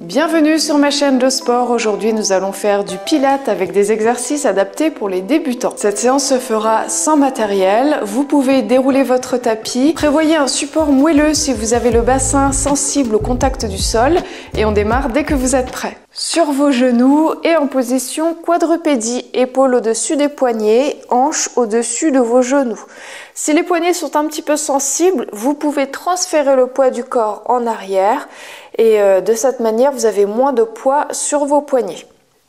Bienvenue sur ma chaîne de sport. Aujourd'hui nous allons faire du pilates avec des exercices adaptés pour les débutants. Cette séance se fera sans matériel. Vous pouvez dérouler votre tapis. Prévoyez un support moelleux si vous avez le bassin sensible au contact du sol. Et on démarre dès que vous êtes prêt. Sur vos genoux et en position quadrupédie, épaules au-dessus des poignets, hanches au-dessus de vos genoux. Si les poignets sont un petit peu sensibles, vous pouvez transférer le poids du corps en arrière et de cette manière, vous avez moins de poids sur vos poignets.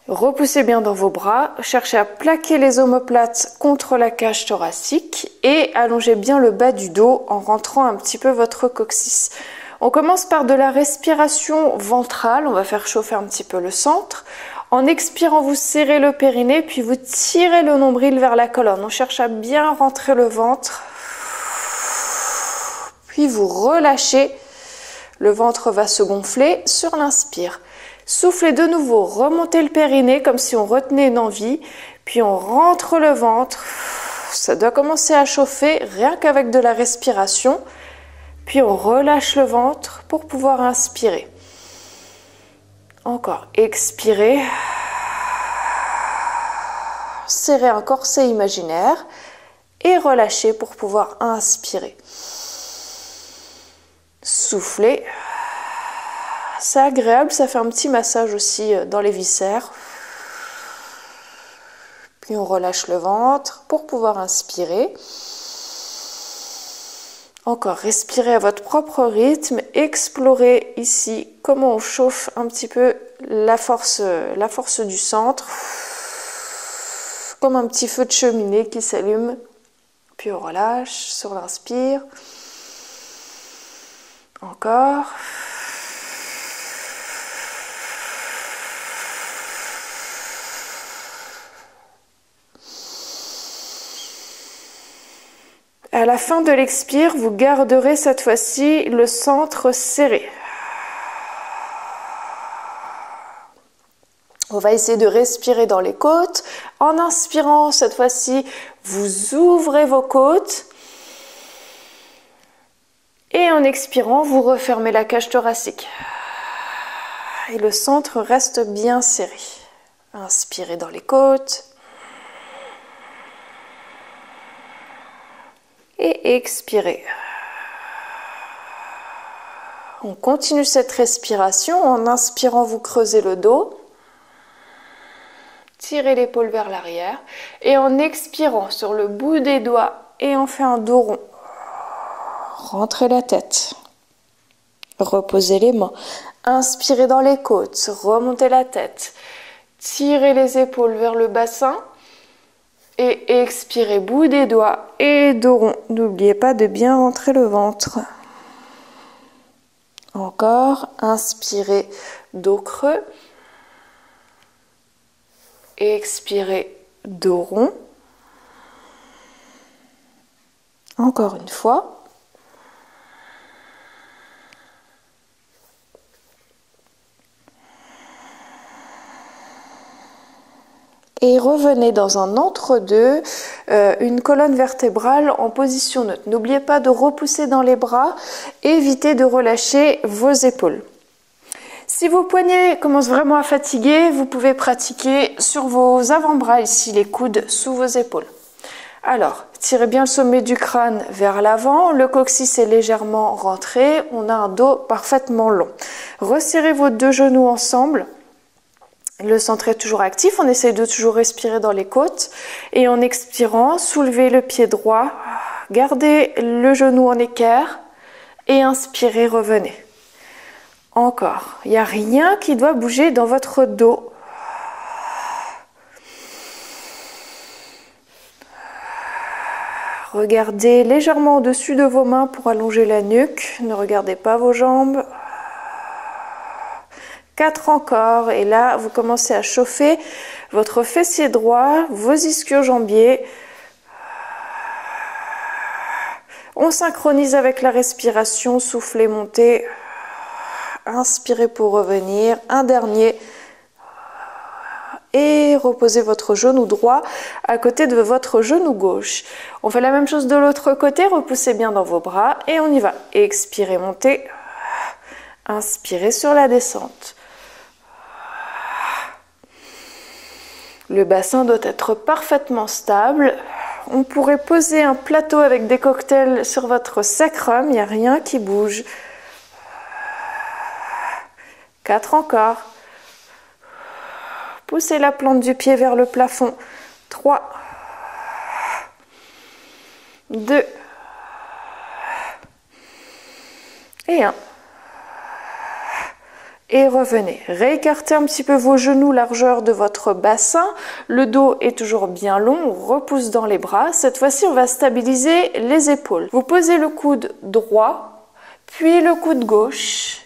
Repoussez bien dans vos bras, cherchez à plaquer les omoplates contre la cage thoracique et allongez bien le bas du dos en rentrant un petit peu votre coccyx. On commence par de la respiration ventrale, on va faire chauffer un petit peu le centre. En expirant, vous serrez le périnée, puis vous tirez le nombril vers la colonne. On cherche à bien rentrer le ventre. Puis vous relâchez. Le ventre va se gonfler sur l'inspire. Soufflez de nouveau, remontez le périnée comme si on retenait une envie. Puis on rentre le ventre. Ça doit commencer à chauffer rien qu'avec de la respiration. Puis on relâche le ventre pour pouvoir inspirer. Encore, expirez. Serrez un corset imaginaire et relâchez pour pouvoir inspirer. Soufflez. C'est agréable, ça fait un petit massage aussi dans les viscères. Puis on relâche le ventre pour pouvoir inspirer. Encore, respirez à votre propre rythme, explorez ici comment on chauffe un petit peu la force du centre, comme un petit feu de cheminée qui s'allume, puis on relâche sur l'inspire, encore. À la fin de l'expire, vous garderez cette fois-ci le centre serré. On va essayer de respirer dans les côtes. En inspirant, cette fois-ci, vous ouvrez vos côtes. Et en expirant, vous refermez la cage thoracique. Et le centre reste bien serré. Inspirez dans les côtes. Et expirez. On continue cette respiration. En inspirant, vous creusez le dos. Tirez l'épaule vers l'arrière. Et en expirant sur le bout des doigts, et on fait un dos rond. Rentrez la tête. Reposez les mains. Inspirez dans les côtes. Remontez la tête. Tirez les épaules vers le bassin. Et expirez, bout des doigts et dos rond. N'oubliez pas de bien rentrer le ventre. Encore, inspirez, dos creux. Expirez, dos rond. Encore une fois. Et revenez dans un entre-deux, une colonne vertébrale en position neutre. N'oubliez pas de repousser dans les bras, évitez de relâcher vos épaules. Si vos poignets commencent vraiment à fatiguer, vous pouvez pratiquer sur vos avant-bras ici, les coudes sous vos épaules. Alors, tirez bien le sommet du crâne vers l'avant, le coccyx est légèrement rentré, on a un dos parfaitement long. Resserrez vos deux genoux ensemble. Le centre est toujours actif, on essaye de toujours respirer dans les côtes et en expirant, soulevez le pied droit, gardez le genou en équerre et inspirez, revenez. Encore, il n'y a rien qui doit bouger dans votre dos. Regardez légèrement au-dessus de vos mains pour allonger la nuque, ne regardez pas vos jambes. 4 encore, et là vous commencez à chauffer votre fessier droit, vos ischio-jambiers. On synchronise avec la respiration, soufflez, montez, inspirez pour revenir, un dernier, et reposez votre genou droit à côté de votre genou gauche. On fait la même chose de l'autre côté, repoussez bien dans vos bras, et on y va. Expirez, montez, inspirez sur la descente. Le bassin doit être parfaitement stable. On pourrait poser un plateau avec des cocktails sur votre sacrum, il n'y a rien qui bouge. 4 encore. Poussez la plante du pied vers le plafond. 3, 2 et 1. Et revenez. Réécartez un petit peu vos genoux, largeur de votre bassin. Le dos est toujours bien long, on repousse dans les bras. Cette fois-ci, on va stabiliser les épaules. Vous posez le coude droit, puis le coude gauche.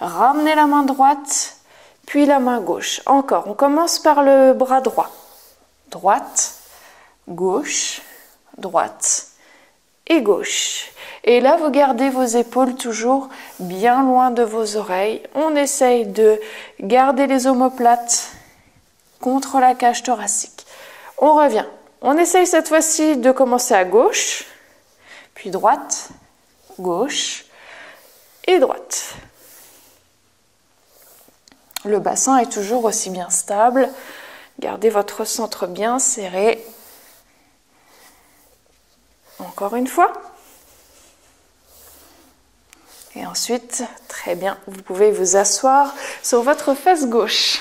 Ramenez la main droite, puis la main gauche. Encore, on commence par le bras droit. Droite, gauche, droite et gauche. Et là, vous gardez vos épaules toujours bien loin de vos oreilles. On essaye de garder les omoplates contre la cage thoracique. On revient. On essaye cette fois-ci de commencer à gauche, puis droite, gauche et droite. Le bassin est toujours aussi bien stable. Gardez votre centre bien serré. Encore une fois. Et ensuite, très bien, vous pouvez vous asseoir sur votre fesse gauche.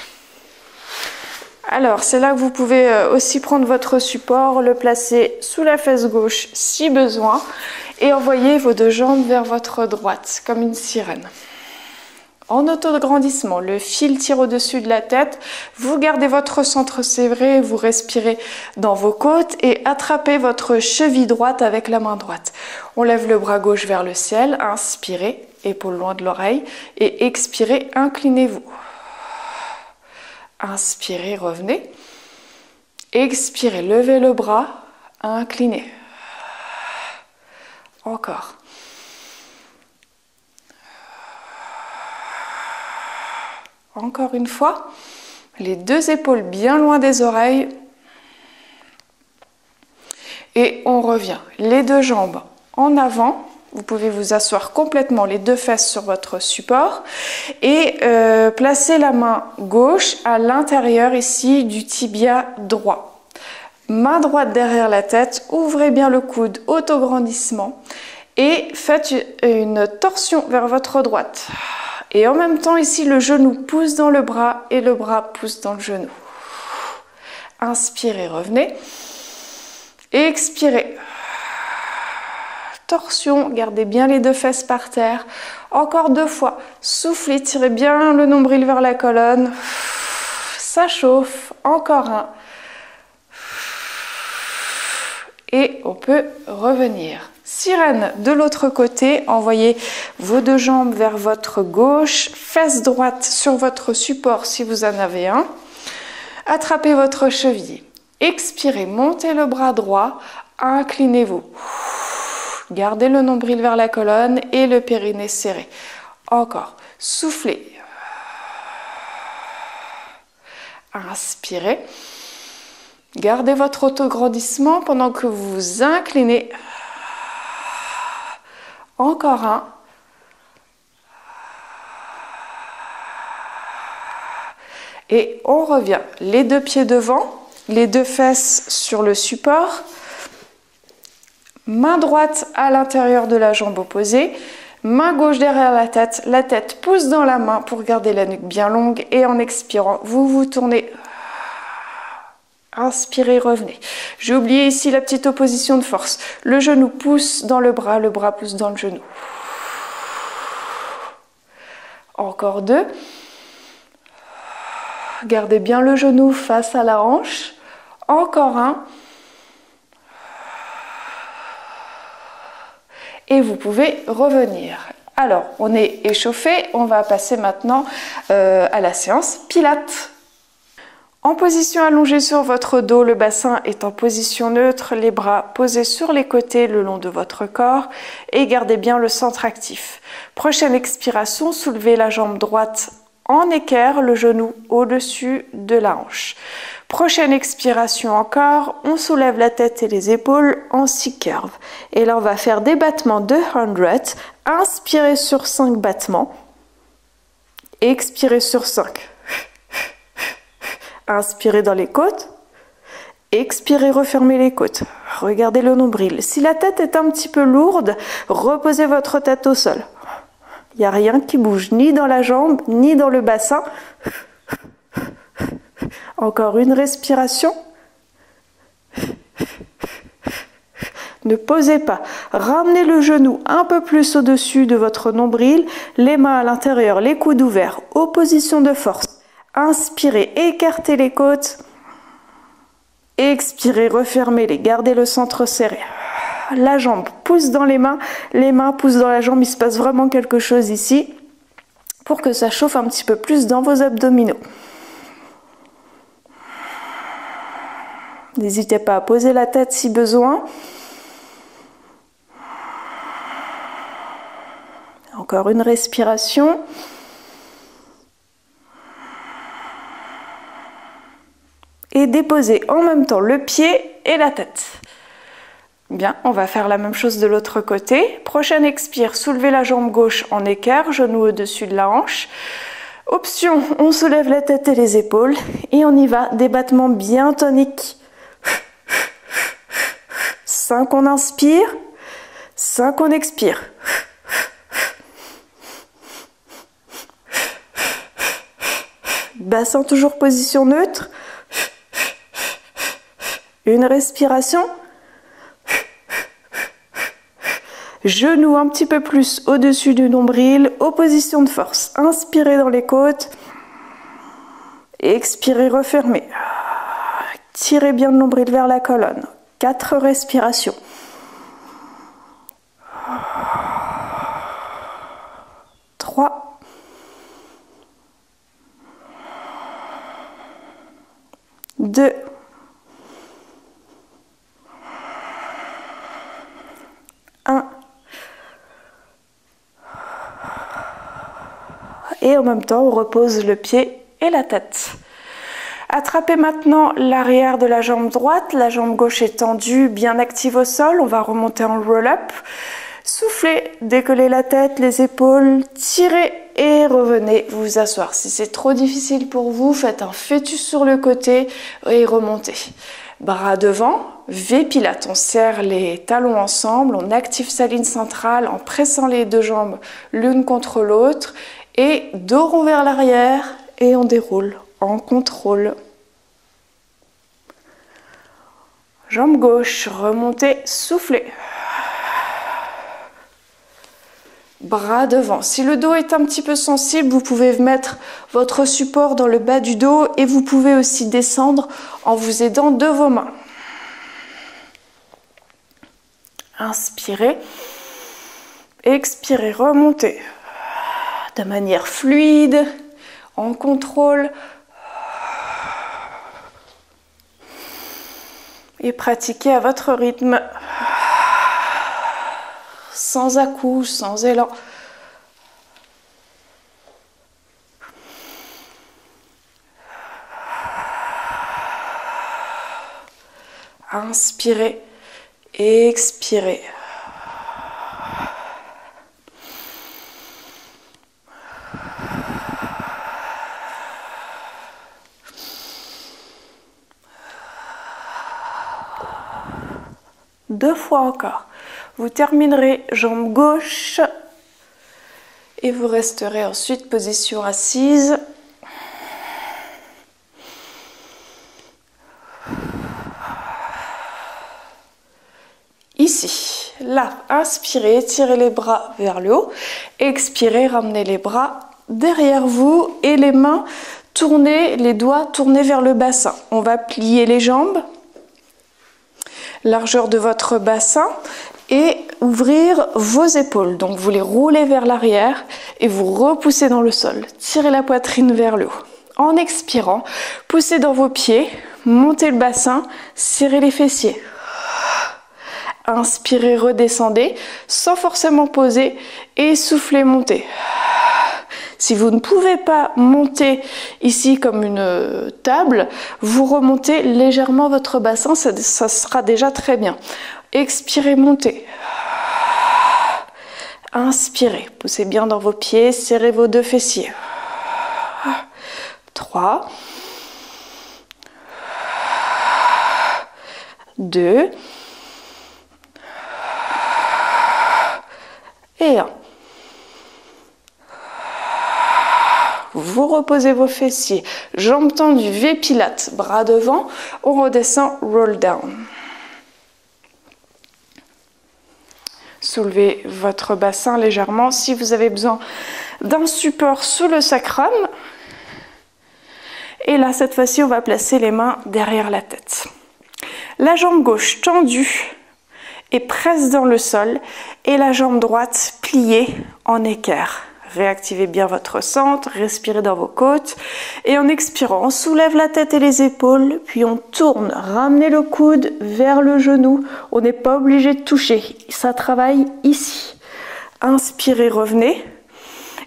Alors, c'est là que vous pouvez aussi prendre votre support, le placer sous la fesse gauche si besoin et envoyer vos 2 jambes vers votre droite, comme une sirène. En autograndissement, le fil tire au-dessus de la tête, vous gardez votre centre serré, vous respirez dans vos côtes et attrapez votre cheville droite avec la main droite. On lève le bras gauche vers le ciel, inspirez, épaules loin de l'oreille et expirez, inclinez-vous. Inspirez, revenez. Expirez, levez le bras, inclinez. Encore. Encore une fois, les 2 épaules bien loin des oreilles. Et on revient. Les 2 jambes en avant. Vous pouvez vous asseoir complètement, les 2 fesses sur votre support. Et placer la main gauche à l'intérieur ici du tibia droit. Main droite derrière la tête. Ouvrez bien le coude, autograndissement. Et faites une torsion vers votre droite. Et en même temps, ici, le genou pousse dans le bras et le bras pousse dans le genou. Inspirez, revenez. Expirez. Torsion, gardez bien les 2 fesses par terre. Encore 2 fois. Soufflez, tirez bien le nombril vers la colonne. Ça chauffe. Encore un. Et on peut revenir. Sirène de l'autre côté, envoyez vos 2 jambes vers votre gauche, fesse droite sur votre support si vous en avez un. Attrapez votre cheville. Expirez, montez le bras droit, inclinez-vous. Gardez le nombril vers la colonne et le périnée serré. Encore, soufflez. Inspirez. Gardez votre autograndissement pendant que vous vous inclinez. Encore un. Et on revient. Les 2 pieds devant, les 2 fesses sur le support. Main droite à l'intérieur de la jambe opposée. Main gauche derrière la tête pousse dans la main pour garder la nuque bien longue. Et en expirant, vous vous tournez. Inspirez, revenez. J'ai oublié ici la petite opposition de force. Le genou pousse dans le bras pousse dans le genou. Encore 2. Gardez bien le genou face à la hanche. Encore un. Et vous pouvez revenir. Alors, on est échauffé. On va passer maintenant à la séance Pilates. En position allongée sur votre dos, le bassin est en position neutre, les bras posés sur les côtés le long de votre corps et gardez bien le centre actif. Prochaine expiration, soulevez la jambe droite en équerre, le genou au-dessus de la hanche. Prochaine expiration encore, on soulève la tête et les épaules en C-curve. Et là, on va faire des battements de 100. Inspirez sur 5 battements. Expirez sur 5. Inspirez dans les côtes. Expirez, refermez les côtes. Regardez le nombril. Si la tête est un petit peu lourde, reposez votre tête au sol. Il n'y a rien qui bouge, ni dans la jambe, ni dans le bassin. Encore une respiration. Ne posez pas. Ramenez le genou un peu plus au-dessus de votre nombril, les mains à l'intérieur, les coudes ouverts, opposition de force. Inspirez, écartez les côtes. Expirez, refermez-les, gardez le centre serré. La jambe pousse dans les mains poussent dans la jambe. Il se passe vraiment quelque chose ici pour que ça chauffe un petit peu plus dans vos abdominaux. N'hésitez pas à poser la tête si besoin. Encore une respiration. Et déposez en même temps le pied et la tête. Bien, on va faire la même chose de l'autre côté. Prochaine expire, soulevez la jambe gauche en équerre, genou au-dessus de la hanche. Option, on soulève la tête et les épaules. Et on y va, des battements bien toniques. 5, on inspire. 5, on expire. Bassin toujours position neutre. Une respiration. Genoux un petit peu plus au-dessus du nombril, opposition de force. Inspirez dans les côtes. Expirez, refermez. Tirez bien le nombril vers la colonne. 4 respirations. Trois. 2. 1. Et en même temps, on repose le pied et la tête. Attrapez maintenant l'arrière de la jambe droite, la jambe gauche est tendue, bien active au sol. On va remonter en roll-up. Soufflez, décollez la tête, les épaules, tirez et revenez vous asseoir. Si c'est trop difficile pour vous, faites un fœtus sur le côté et remontez. Bras devant, V-Pilates, on serre les talons ensemble, on active sa ligne centrale en pressant les deux jambes l'une contre l'autre et dos rond vers l'arrière et on déroule en contrôle. Jambe gauche, remontez, soufflez. Bras devant. Si le dos est un petit peu sensible, vous pouvez mettre votre support dans le bas du dos et vous pouvez aussi descendre en vous aidant de vos mains. Inspirez. Expirez, remontez. De manière fluide, en contrôle. Et pratiquez à votre rythme. Sans à-coups, sans élan. Inspirez, expirez. Deux fois encore. Vous terminerez jambe gauche et vous resterez ensuite position assise. Ici, là, inspirez, tirez les bras vers le haut. Expirez, ramenez les bras derrière vous et les mains tournez, les doigts tournés vers le bassin. On va plier les jambes, largeur de votre bassin et ouvrir vos épaules. Donc vous les roulez vers l'arrière et vous repoussez dans le sol. Tirez la poitrine vers le haut. En expirant, poussez dans vos pieds, montez le bassin, serrez les fessiers. Inspirez, redescendez sans forcément poser et soufflez, montez. Si vous ne pouvez pas monter ici comme une table, vous remontez légèrement votre bassin, ça sera déjà très bien. Expirez, montez. Inspirez, poussez bien dans vos pieds, serrez vos deux fessiers. 3. 2 et 1. Vous reposez vos fessiers, jambes tendues, V Pilates, bras devant, on redescend, roll down. Soulevez votre bassin légèrement si vous avez besoin d'un support sous le sacrum. Et là, cette fois-ci, on va placer les mains derrière la tête. La jambe gauche tendue et presse dans le sol et la jambe droite pliée en équerre. Réactivez bien votre centre, respirez dans vos côtes et en expirant, on soulève la tête et les épaules, puis on tourne, ramenez le coude vers le genou. On n'est pas obligé de toucher, ça travaille ici. Inspirez, revenez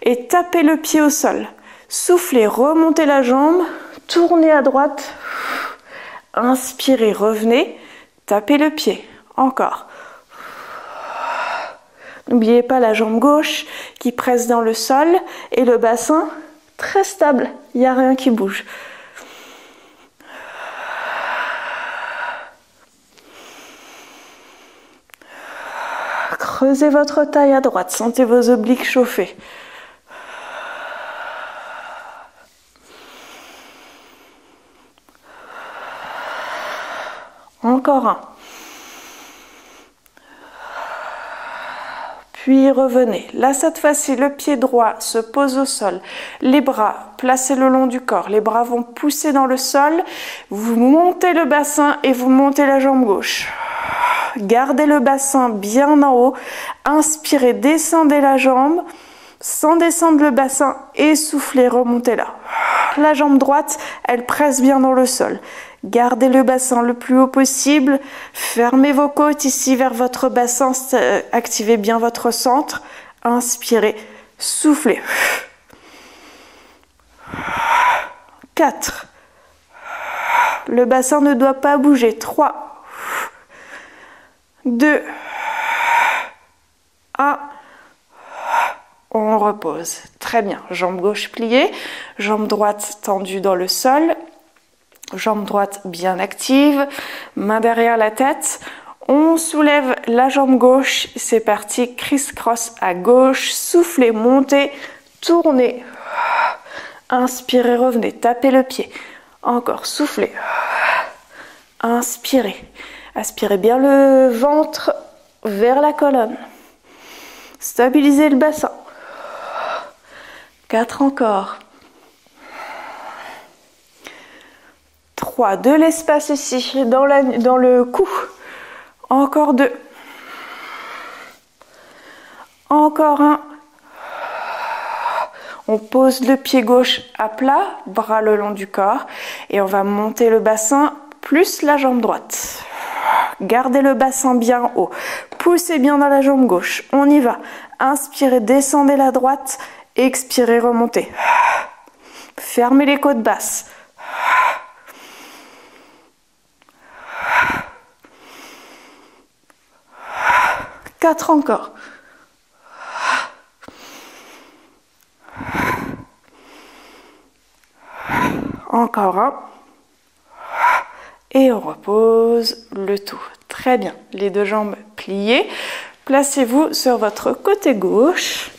et tapez le pied au sol. Soufflez, remontez la jambe, tournez à droite. Inspirez, revenez, tapez le pied. Encore. N'oubliez pas la jambe gauche qui presse dans le sol et le bassin très stable, il n'y a rien qui bouge. Creusez votre taille à droite, sentez vos obliques chauffer. Encore un. Puis revenez. Là, cette fois-ci, le pied droit se pose au sol. Les bras placés le long du corps. Les bras vont pousser dans le sol. Vous montez le bassin et vous montez la jambe gauche. Gardez le bassin bien en haut. Inspirez, descendez la jambe. Sans descendre le bassin et soufflez, remontez là. La jambe droite, elle presse bien dans le sol. Gardez le bassin le plus haut possible. Fermez vos côtes ici vers votre bassin. Activez bien votre centre. Inspirez, soufflez. 4. Le bassin ne doit pas bouger. 3. 2. 1. On repose. Très bien. Jambe gauche pliée, jambe droite tendue dans le sol. Jambe droite bien active, main derrière la tête. On soulève la jambe gauche. C'est parti. Criss-cross à gauche. Soufflez, montez, tournez. Inspirez, revenez. Tapez le pied. Encore. Soufflez. Inspirez. Aspirez bien le ventre vers la colonne. Stabilisez le bassin. 4 encore. 3, de l'espace ici, dans le cou. Encore 2. Encore 1. On pose le pied gauche à plat, bras le long du corps. Et on va monter le bassin plus la jambe droite. Gardez le bassin bien haut. Poussez bien dans la jambe gauche. On y va. Inspirez, descendez la droite. Expirez, remontez. Fermez les côtes basses. 4 encore. Encore un. Et on repose le tout. Très bien. Les deux jambes pliées. Placez-vous sur votre côté gauche.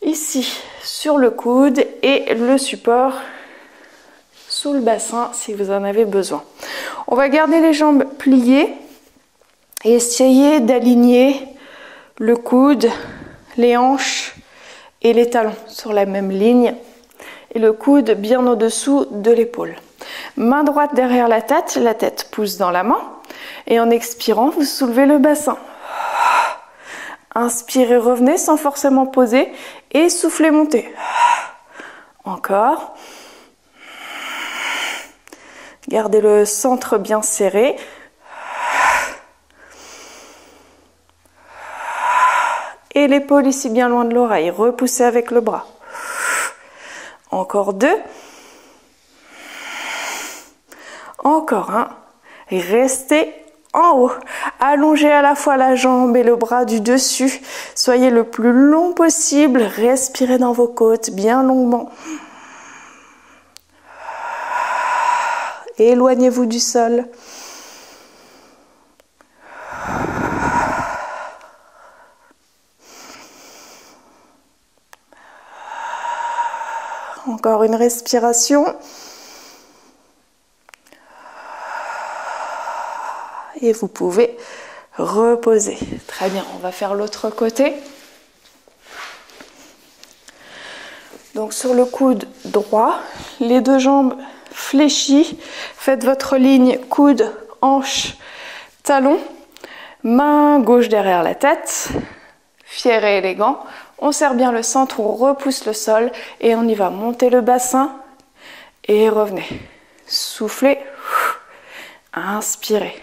Ici, sur le coude et le support sous le bassin si vous en avez besoin. On va garder les jambes pliées et essayer d'aligner le coude, les hanches et les talons sur la même ligne et le coude bien au-dessous de l'épaule. Main droite derrière la tête pousse dans la main et en expirant, vous soulevez le bassin. Inspirez, revenez sans forcément poser et soufflez, montez. Encore. Gardez le centre bien serré. Et l'épaule ici bien loin de l'oreille. Repoussez avec le bras. Encore 2. Encore 1. Restez en haut. Allongez à la fois la jambe et le bras du dessus. Soyez le plus long possible. Respirez dans vos côtes bien longuement. Éloignez-vous du sol. Encore une respiration. Et vous pouvez reposer. Très bien, on va faire l'autre côté. Donc sur le coude droit, les deux jambes fléchies. Faites votre ligne coude, hanche, talon. Main gauche derrière la tête. Fier et élégant. On serre bien le centre, on repousse le sol et on y va. Montez le bassin et revenez. Soufflez. Inspirez.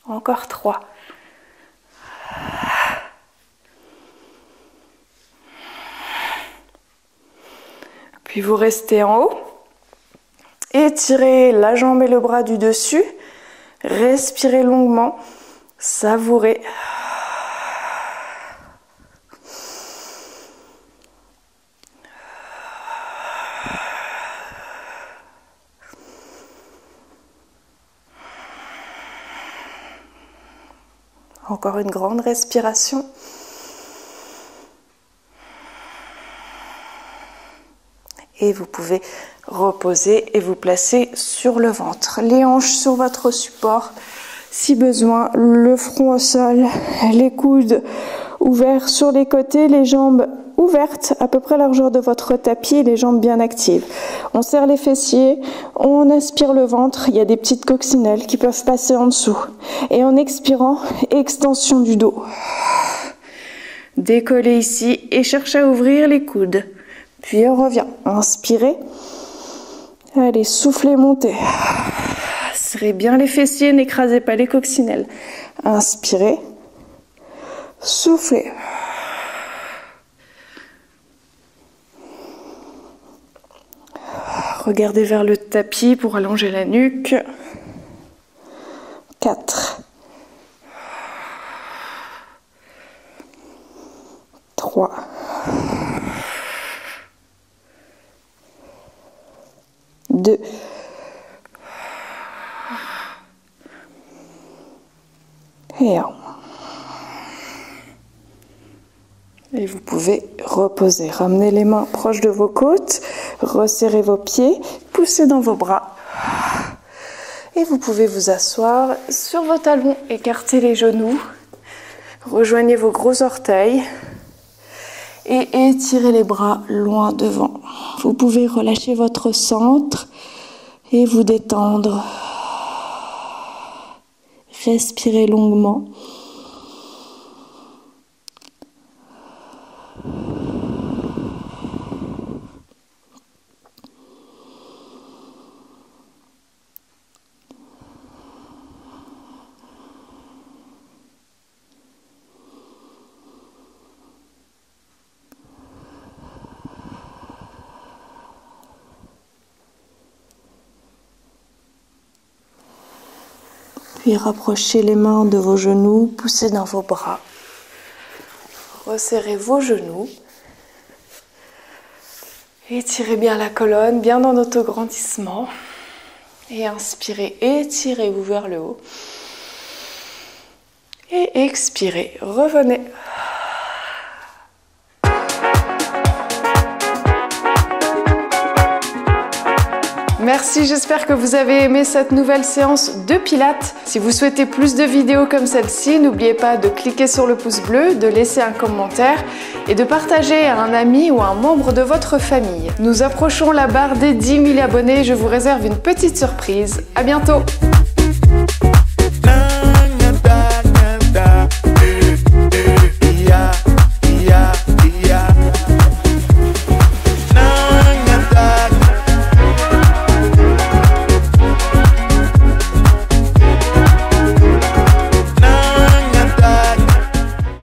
Encore 3. Puis vous restez en haut. Étirez la jambe et le bras du dessus. Respirez longuement. Savourez. Encore une grande respiration. Et vous pouvez reposer et vous placer sur le ventre. Les hanches sur votre support, si besoin, le front au sol, les coudes ouverts sur les côtés, les jambes ouvertes à peu près largeur de votre tapis et les jambes bien actives. On serre les fessiers, on aspire le ventre, il y a des petites coccinelles qui peuvent passer en dessous. Et en expirant, extension du dos. Décollez ici et cherchez à ouvrir les coudes. Puis on revient. Inspirez. Allez, soufflez, montez. Serrez bien les fessiers, n'écrasez pas les coccinelles. Inspirez. Soufflez. Regardez vers le tapis pour allonger la nuque. 4. 3. 2. Et 1. Et vous pouvez reposer. Ramenez les mains proches de vos côtes, resserrez vos pieds, poussez dans vos bras. Et vous pouvez vous asseoir sur vos talons, écartez les genoux, rejoignez vos gros orteils et étirez les bras loin devant. Vous pouvez relâcher votre centre et vous détendre. Respirez longuement. Puis rapprochez les mains de vos genoux, poussez dans vos bras. Resserrez vos genoux. Étirez bien la colonne, bien dans notre grandissement. Et inspirez, étirez-vous vers le haut. Et expirez, revenez. Merci, j'espère que vous avez aimé cette nouvelle séance de Pilates. Si vous souhaitez plus de vidéos comme celle-ci, n'oubliez pas de cliquer sur le pouce bleu, de laisser un commentaire et de partager à un ami ou à un membre de votre famille. Nous approchons la barre des 10 000 abonnés, je vous réserve une petite surprise. À bientôt!